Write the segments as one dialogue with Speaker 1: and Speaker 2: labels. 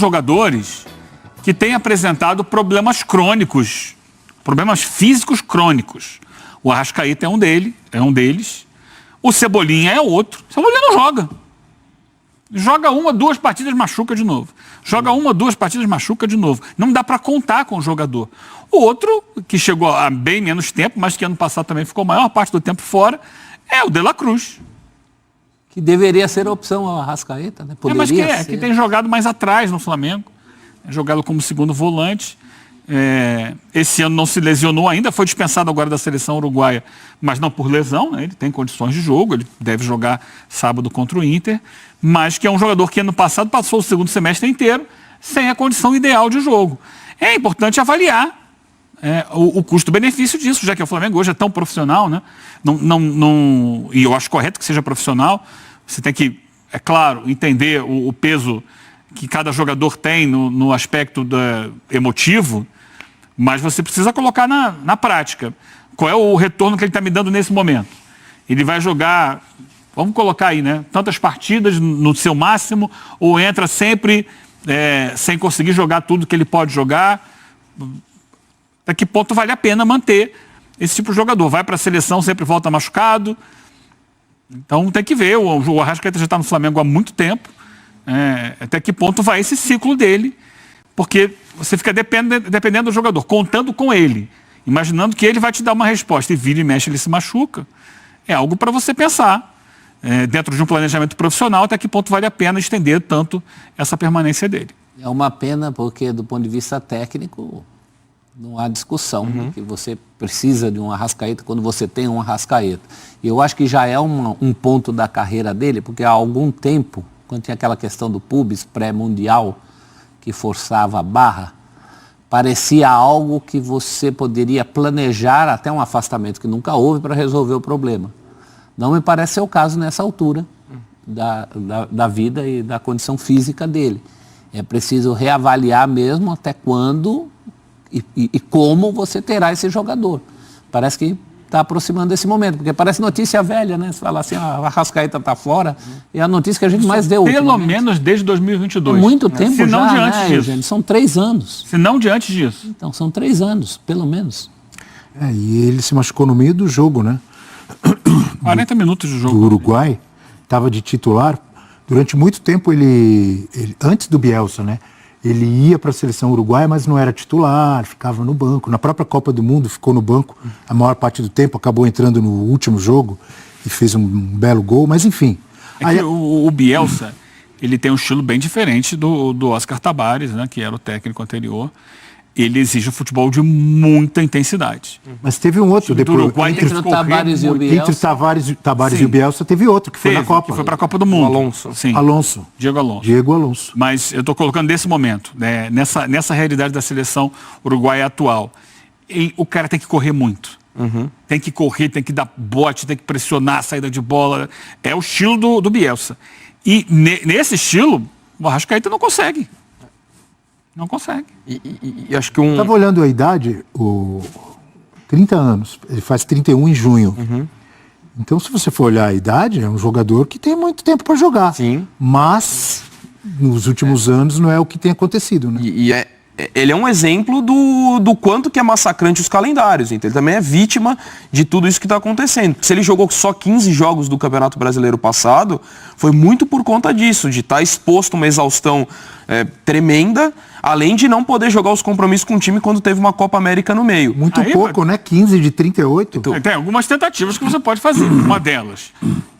Speaker 1: jogadores que têm apresentado problemas crônicos, problemas físicos crônicos. O Arrascaeta é um deles. O Cebolinha é outro. O Cebolinha não joga. Joga 1 ou 2 partidas, machuca de novo. Joga 1 ou 2 partidas, machuca de novo. Não dá para contar com o jogador. O outro, que chegou há bem menos tempo, mas que ano passado também ficou a maior parte do tempo fora, é o De La Cruz.
Speaker 2: Que deveria ser a opção ao Arrascaeta, né? Poderia
Speaker 1: mas que tem jogado mais atrás no Flamengo. Jogado como segundo volante. Esse ano não se lesionou ainda, foi dispensado agora da seleção uruguaia, mas não por lesão, né? Ele tem condições de jogo, ele deve jogar sábado contra o Inter, mas que é um jogador que ano passado passou o segundo semestre inteiro sem a condição ideal de jogo. É importante avaliar o custo-benefício disso, já que o Flamengo hoje é tão profissional, né? E eu acho correto que seja profissional. Você tem que, é claro, entender o peso que cada jogador tem no aspecto emotivo, mas você precisa colocar na prática. Qual é o retorno que ele está me dando nesse momento? Ele vai jogar, vamos colocar aí, né? Tantas partidas no seu máximo, ou entra sempre sem conseguir jogar tudo que ele pode jogar? Até que ponto vale a pena manter esse tipo de jogador? Vai para a seleção, sempre volta machucado. Então tem que ver, o Arrascaeta já está no Flamengo há muito tempo. Até que ponto vai esse ciclo dele, porque você fica dependendo do jogador, contando com ele, imaginando que ele vai te dar uma resposta, e vira e mexe, ele se machuca. É algo para você pensar, dentro de um planejamento profissional, até que ponto vale a pena estender tanto essa permanência dele.
Speaker 2: É uma pena porque, do ponto de vista técnico, não há discussão, né? Que você precisa de um Arrascaeta quando você tem um Arrascaeta. E eu acho que já é um ponto da carreira dele, porque há algum tempo, quando tinha aquela questão do pubis pré-mundial, que forçava a barra, parecia algo que você poderia planejar até um afastamento que nunca houve para resolver o problema. Não me parece ser o caso nessa altura da vida e da condição física dele. É preciso reavaliar mesmo até quando e como você terá esse jogador. Parece que está aproximando desse momento, porque parece notícia velha, né? Você fala assim, a Arrascaeta está fora, e a notícia que a gente mais deu.
Speaker 1: Pelo menos desde 2022.
Speaker 2: Muito tempo
Speaker 1: se não
Speaker 2: já,
Speaker 1: de antes disso.
Speaker 2: Gente, são 3 anos.
Speaker 1: Se não de antes disso.
Speaker 2: Então, são 3 anos, pelo menos.
Speaker 3: E ele se machucou no meio do jogo, né?
Speaker 1: 40 minutos de jogo.
Speaker 3: Do Uruguai, estava de titular. Durante muito tempo, ele antes do Bielsa, né? Ele ia para a seleção uruguaia, mas não era titular, ficava no banco. Na própria Copa do Mundo, ficou no banco a maior parte do tempo, acabou entrando no último jogo e fez um belo gol, mas enfim.
Speaker 1: Que o Bielsa, ele tem um estilo bem diferente do Oscar Tabares, né, que era o técnico anterior. Ele exige o futebol de muita intensidade.
Speaker 3: Mas teve um outro depois.
Speaker 1: Do Uruguai,
Speaker 2: entre o Tabares e o Bielsa.
Speaker 3: Entre o Tabares e o Bielsa teve outro, que foi na Copa.
Speaker 1: Que foi para a Copa do Mundo.
Speaker 4: Alonso.
Speaker 1: Sim.
Speaker 3: Diego Alonso.
Speaker 1: Mas eu estou colocando nesse momento, né, nessa realidade da seleção uruguaia atual. O cara tem que correr muito. Tem que correr, tem que dar bote, tem que pressionar a saída de bola. É o estilo do Bielsa. E nesse estilo, o Arrascaeta não consegue. Não consegue.
Speaker 4: E acho que
Speaker 3: Estava olhando a idade, 30 anos. Ele faz 31 em junho. Então, se você for olhar a idade, é um jogador que tem muito tempo para jogar.
Speaker 4: Sim.
Speaker 3: Mas, nos últimos anos, não é o que tem acontecido, né?
Speaker 4: Ele é um exemplo do quanto que é massacrante os calendários. Então ele também é vítima de tudo isso que está acontecendo. Se ele jogou só 15 jogos do Campeonato Brasileiro passado, foi muito por conta disso, de estar exposto a uma exaustão tremenda, além de não poder jogar os compromissos com o time quando teve uma Copa América no meio.
Speaker 3: Muito pouco, né? 15 de 38.
Speaker 1: Tem algumas tentativas que você pode fazer. Uma delas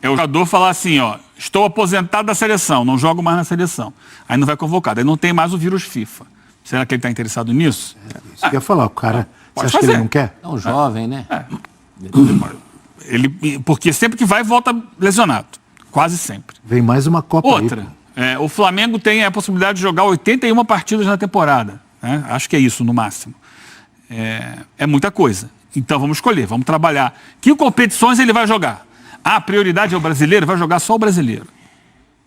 Speaker 1: é o jogador falar assim, estou aposentado da seleção, não jogo mais na seleção. Aí não vai convocado, aí não tem mais o vírus FIFA. Será que ele está interessado nisso?
Speaker 3: Isso que eu ia falar, o cara, você acha
Speaker 1: fazer.
Speaker 3: que ele não quer?
Speaker 2: É um jovem, né?
Speaker 1: Porque sempre que vai, volta lesionado. Quase sempre.
Speaker 3: Vem mais uma Copa
Speaker 1: Outra, o Flamengo tem a possibilidade de jogar 81 partidas na temporada. Né? Acho que é isso, no máximo. É muita coisa. Então vamos escolher, vamos trabalhar. Que competições ele vai jogar? A prioridade é o brasileiro, vai jogar só o brasileiro.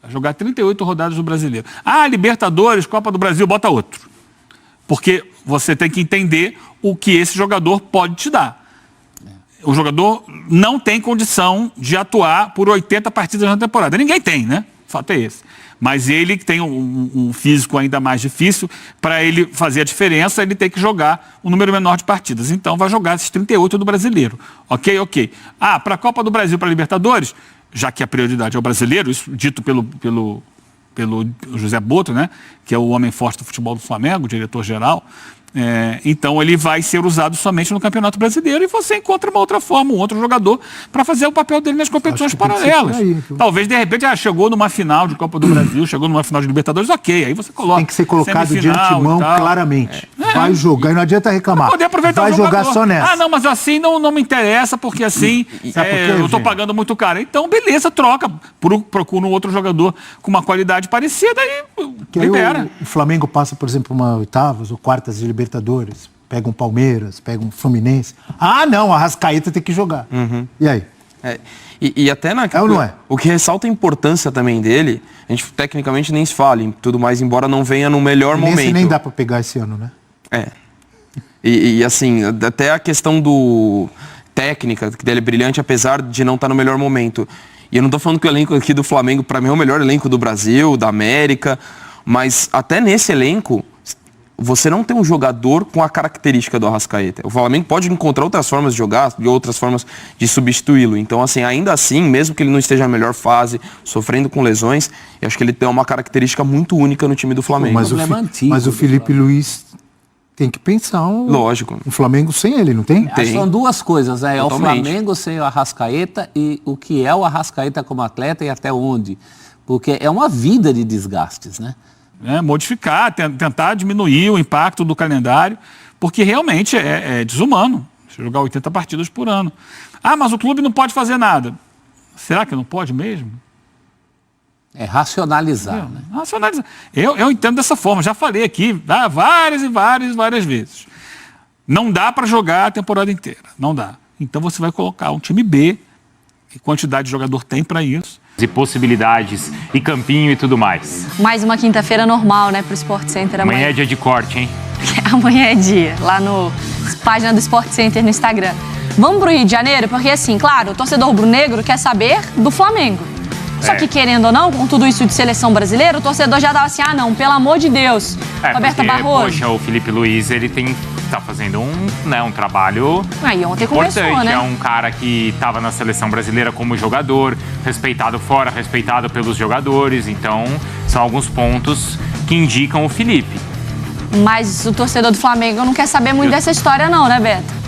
Speaker 1: Vai jogar 38 rodadas do brasileiro. Libertadores, Copa do Brasil, bota outro. Porque você tem que entender o que esse jogador pode te dar. O jogador não tem condição de atuar por 80 partidas na temporada. Ninguém tem, né? O fato é esse. Mas ele que tem um físico ainda mais difícil, para ele fazer a diferença, ele tem que jogar um número menor de partidas. Então vai jogar esses 38 do Brasileiro. Ok. Para a Copa do Brasil, para a Libertadores, já que a prioridade é o brasileiro, isso dito pelo José Boto, né, que é o homem forte do futebol do Flamengo, diretor-geral, então ele vai ser usado somente no Campeonato Brasileiro e você encontra uma outra forma, um outro jogador para fazer o papel dele nas competições paralelas. Talvez, de repente, chegou numa final de Copa do Brasil, chegou numa final de Libertadores, ok, aí você coloca.
Speaker 3: Tem que ser colocado de antemão claramente. Vai jogar, e não adianta reclamar. Vai jogar só nessa.
Speaker 1: Não, mas assim não me interessa, porque assim eu estou pagando muito caro. Então, beleza, troca. Procura um outro jogador com uma qualidade parecida e libera.
Speaker 3: O Flamengo passa, por exemplo, uma oitavas ou quartas de Libertadores, pega um Palmeiras, pega um Fluminense. Não, a Arrascaeta tem que jogar. E aí?
Speaker 4: E até o que ressalta a importância também dele, a gente tecnicamente nem se fala em tudo mais, embora não venha no melhor momento.
Speaker 3: Nem dá para pegar esse ano, né?
Speaker 4: E assim, até a questão do técnica, que dele é brilhante, apesar de não estar no melhor momento. E eu não estou falando que o elenco aqui do Flamengo, para mim, é o melhor elenco do Brasil, da América, mas até nesse elenco, você não tem um jogador com a característica do Arrascaeta. O Flamengo pode encontrar outras formas de jogar e outras formas de substituí-lo. Então, assim, ainda assim, mesmo que ele não esteja na melhor fase, sofrendo com lesões, eu acho que ele tem uma característica muito única no time do Flamengo.
Speaker 3: Mas o Felipe Luiz tem que pensar
Speaker 4: lógico.
Speaker 3: O Flamengo sem ele, não tem?
Speaker 2: São duas coisas, né? É o Flamengo sem o Arrascaeta e o que é o Arrascaeta como atleta e até onde. Porque é uma vida de desgastes, né?
Speaker 1: Modificar, tentar diminuir o impacto do calendário, porque realmente é desumano jogar 80 partidas por ano. Mas o clube não pode fazer nada. Será que não pode mesmo?
Speaker 2: Racionalizar. Né?
Speaker 1: Racionalizar. Eu entendo dessa forma, já falei aqui várias vezes. Não dá para jogar a temporada inteira, não dá. Então você vai colocar um time B, que quantidade de jogador tem para isso.
Speaker 5: E possibilidades, e campinho e tudo mais.
Speaker 6: Mais uma quinta-feira normal, né, pro Sport Center.
Speaker 5: Amanhã é dia de corte, hein?
Speaker 6: Amanhã é dia, lá no página do Sport Center no Instagram. Vamos pro Rio de Janeiro, porque assim, claro, o torcedor rubro-negro quer saber do Flamengo. Só que, querendo ou não, com tudo isso de seleção brasileira, o torcedor já dava assim, não, pelo amor de Deus, Roberta Barroso.
Speaker 5: Poxa, o Felipe Luiz, ele tá fazendo um trabalho
Speaker 6: ontem
Speaker 5: importante.
Speaker 6: Começou, né?
Speaker 5: É um cara que estava na seleção brasileira como jogador, respeitado fora, respeitado pelos jogadores. Então, são alguns pontos que indicam o Felipe.
Speaker 6: Mas o torcedor do Flamengo não quer saber muito dessa história não, né, Beto?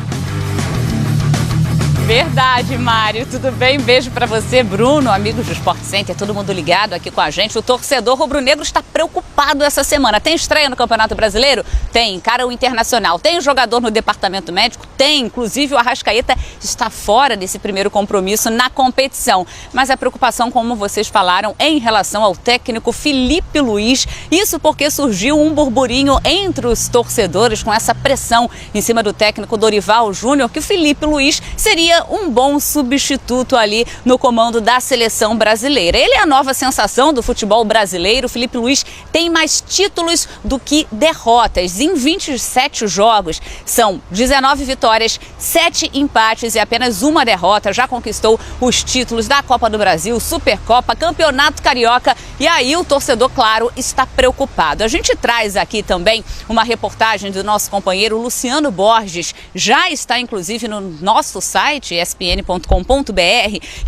Speaker 7: Verdade, Mário. Tudo bem? Beijo pra você, Bruno, amigos do Sport Center, todo mundo ligado aqui com a gente. O torcedor rubro-negro está preocupado essa semana. Tem estreia no Campeonato Brasileiro? Tem. Encara o Internacional. Tem jogador no departamento médico? Tem. Inclusive, o Arrascaeta está fora desse primeiro compromisso na competição. Mas a preocupação, como vocês falaram, é em relação ao técnico Felipe Luiz. Isso porque surgiu um burburinho entre os torcedores com essa pressão em cima do técnico Dorival Júnior, que o Felipe Luiz seria um bom substituto ali no comando da seleção brasileira. Ele é a nova sensação do futebol brasileiro. O Felipe Luiz tem mais títulos do que derrotas. Em 27 jogos, são 19 vitórias, 7 empates e apenas uma derrota. Já conquistou os títulos da Copa do Brasil, Supercopa, Campeonato Carioca. E aí o torcedor, claro, está preocupado. A gente traz aqui também uma reportagem do nosso companheiro Luciano Borges. Já está, inclusive, no nosso site, espn.com.br,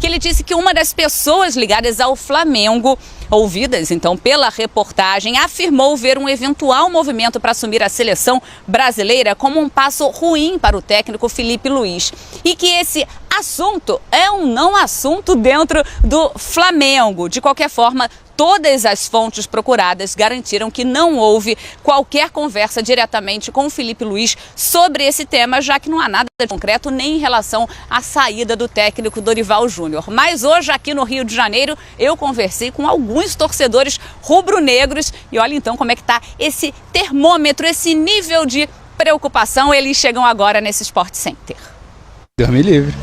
Speaker 7: que ele disse que uma das pessoas ligadas ao Flamengo, ouvidas então pela reportagem, afirmou ver um eventual movimento para assumir a seleção brasileira como um passo ruim para o técnico Felipe Luiz. E que esse assunto é um não assunto dentro do Flamengo. De qualquer forma, todas as fontes procuradas garantiram que não houve qualquer conversa diretamente com o Felipe Luiz sobre esse tema, já que não há nada de concreto nem em relação à saída do técnico Dorival Júnior. Mas hoje, aqui no Rio de Janeiro, eu conversei com alguns torcedores rubro-negros e olha então como é que está esse termômetro, esse nível de preocupação. Eles chegam agora nesse Sport Center.
Speaker 8: Deus me livre.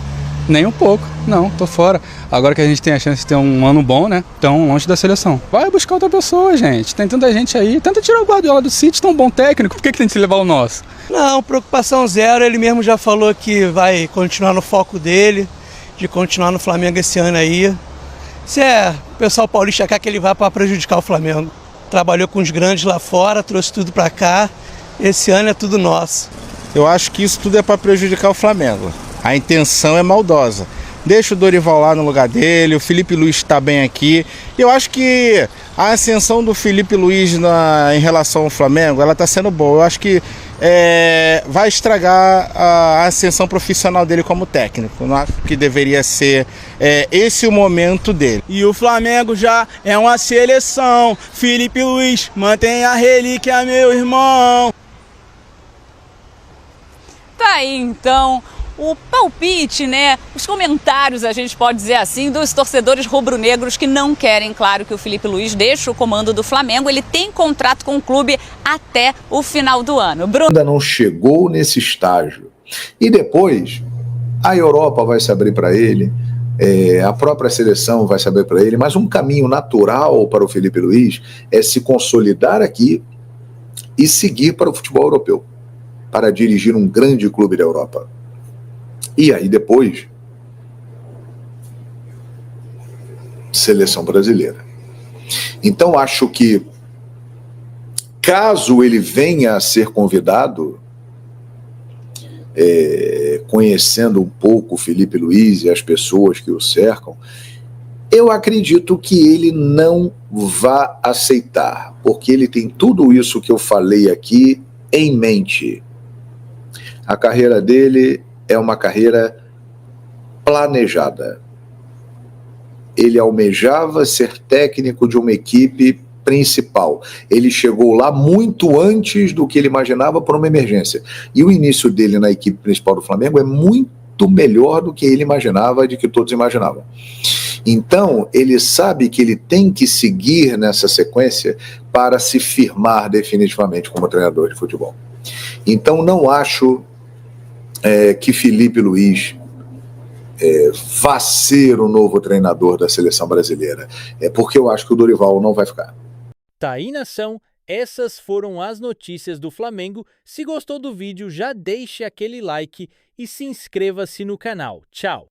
Speaker 8: Nem um pouco, não, tô fora. Agora que a gente tem a chance de ter um ano bom, né? Tão longe da seleção. Vai buscar outra pessoa, gente. Tem tanta gente aí. Tenta tirar o Guardiola do City, tão bom técnico. Por que tem que levar o nosso?
Speaker 9: Não, preocupação zero. Ele mesmo já falou que vai continuar no foco dele, de continuar no Flamengo esse ano aí. Se é o pessoal paulista quer que ele vá para prejudicar o Flamengo. Trabalhou com os grandes lá fora, trouxe tudo para cá. Esse ano é tudo nosso.
Speaker 10: Eu acho que isso tudo é para prejudicar o Flamengo. A intenção é maldosa. Deixa o Dorival lá no lugar dele, o Felipe Luiz está bem aqui. Eu acho que a ascensão do Felipe Luiz em relação ao Flamengo, ela está sendo boa. Eu acho que vai estragar a ascensão profissional dele como técnico. Eu não acho que deveria ser esse o momento dele.
Speaker 11: E o Flamengo já é uma seleção. Felipe Luiz, mantém a relíquia, meu irmão.
Speaker 7: Tá aí, então, o palpite, né? Os comentários, a gente pode dizer assim, dos torcedores rubro-negros que não querem, claro, que o Felipe Luiz deixe o comando do Flamengo. Ele tem contrato com o clube até o final do ano. Bruno.
Speaker 12: Ainda não chegou nesse estágio. E depois, a Europa vai se abrir para ele, a própria seleção vai se abrir para ele, mas um caminho natural para o Felipe Luiz é se consolidar aqui e seguir para o futebol europeu, para dirigir um grande clube da Europa. E aí depois, seleção brasileira. Então acho que, caso ele venha a ser convidado, conhecendo um pouco o Felipe Luiz e as pessoas que o cercam, eu acredito que ele não vá aceitar, porque ele tem tudo isso que eu falei aqui em mente. A carreira dele é uma carreira planejada. Ele almejava ser técnico de uma equipe principal. Ele chegou lá muito antes do que ele imaginava por uma emergência. E o início dele na equipe principal do Flamengo é muito melhor do que ele imaginava, de que todos imaginavam. Então, ele sabe que ele tem que seguir nessa sequência para se firmar definitivamente como treinador de futebol. Então, não acho que Felipe Luiz vá ser o novo treinador da seleção brasileira. Porque eu acho que o Dorival não vai ficar.
Speaker 13: Tá aí, nação, essas foram as notícias do Flamengo. Se gostou do vídeo, já deixe aquele like e se inscreva-se no canal. Tchau!